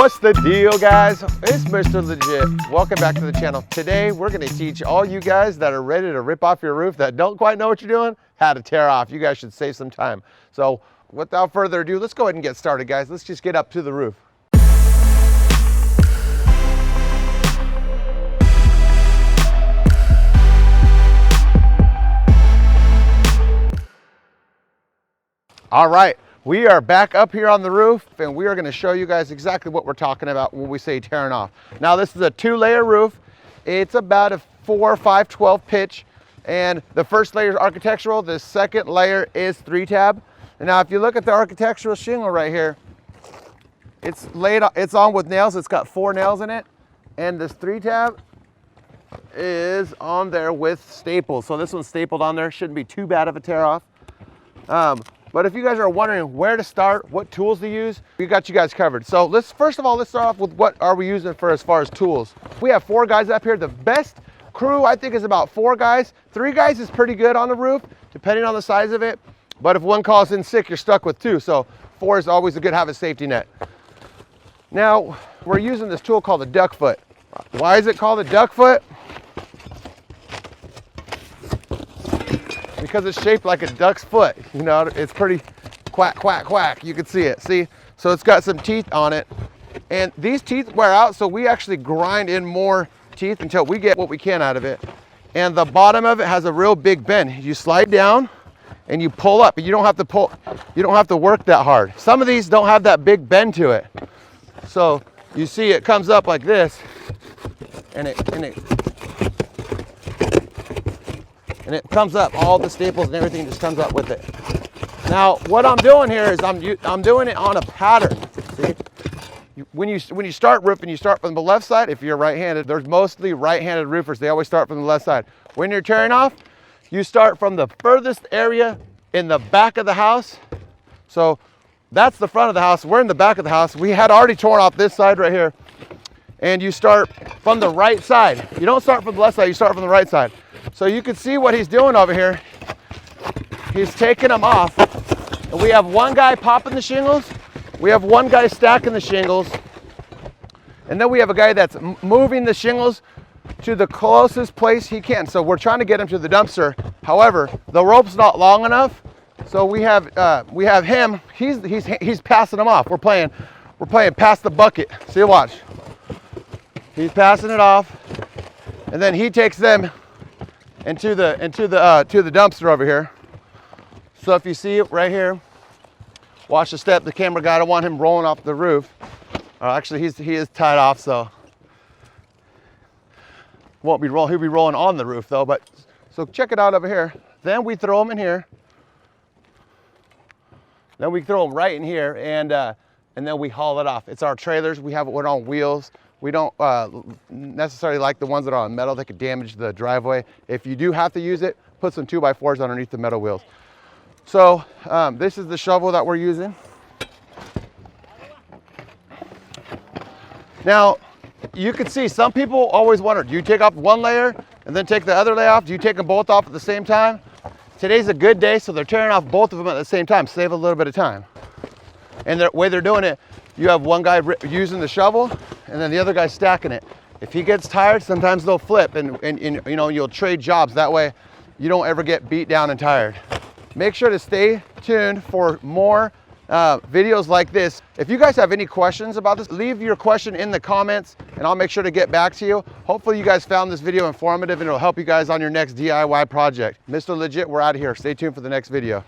What's the deal, guys? It's Mr. Legit. Welcome back to the channel. Today, we're gonna teach all you guys that are ready to rip off your roof that don't quite know what you're doing, how to tear off. You guys should save some time. So without further ado, let's go ahead and get started, guys. Let's just get up to the roof. All right. We are back up here on the roof, and we are going to show you guys exactly what we're talking about when we say tearing off. Now, this is a 2-layer roof. It's about a 4, 5, 12 pitch, and the first layer is architectural. The second layer is 3-tab. And now, if you look at the architectural shingle right here, it's on with nails. It's got 4 nails in it, and this 3-tab is on there with staples. So this one's stapled on there. Shouldn't be too bad of a tear off. But if you guys are wondering where to start, what tools to use, we got you guys covered. So first of all, let's start off with what are we using for as far as tools. We have 4 guys up here. The best crew, I think, is about 4 guys. 3 guys is pretty good on the roof, depending on the size of it. But if one calls in sick, you're stuck with 2. So 4 is always a good have a safety net. Now, we're using this tool called the duck foot. Why is it called a duck foot? Because it's shaped like a duck's foot. You know, it's pretty quack, quack, quack. You can see it, see? So it's got some teeth on it. And these teeth wear out, so we actually grind in more teeth until we get what we can out of it. And the bottom of it has a real big bend. You slide down and you pull up, and you don't have to pull, you don't have to work that hard. Some of these don't have that big bend to it. So you see it comes up like this, and it comes up, all the staples and everything just comes up with it. Now, what I'm doing here is I'm doing it on a pattern. See? When you start roofing, you start from the left side. If you're right-handed, there's mostly right-handed roofers. They always start from the left side. When you're tearing off, you start from the furthest area in the back of the house. So that's the front of the house. We're in the back of the house. We had already torn off this side right here. And you start from the right side. You don't start from the left side, you start from the right side. So you can see what he's doing over here. He's taking them off. And we have one guy popping the shingles. We have one guy stacking the shingles. And then we have a guy that's moving the shingles to the closest place he can. So we're trying to get him to the dumpster. However, the rope's not long enough. So we have him, he's passing them off. We're playing pass the bucket. See, watch. He's passing it off. And then he takes them into the dumpster over here. So if you see it right here, watch the step. The camera guy, I don't want him rolling off the roof. Actually, he is tied off, so won't be rolling. He'll be rolling on the roof though. But so check it out over here. Then we throw them in here. Then we throw them right in here, and then we haul it off. It's our trailers. We have it on wheels. We don't necessarily like the ones that are on metal. They could damage the driveway. If you do have to use it, put some 2x4s underneath the metal wheels. So this is the shovel that we're using. Now, you can see some people always wonder, do you take off one layer and then take the other layer off? Do you take them both off at the same time? Today's a good day, so they're tearing off both of them at the same time. Save a little bit of time. And the way they're doing it, you have one guy using the shovel, and then the other guy stacking it. If he gets tired, sometimes they'll flip, and you know, you'll trade jobs. That way, you don't ever get beat down and tired. Make sure to stay tuned for more videos like this. If you guys have any questions about this, leave your question in the comments, and I'll make sure to get back to you. Hopefully, you guys found this video informative, and it'll help you guys on your next DIY project. Mr. Legit, we're out of here. Stay tuned for the next video.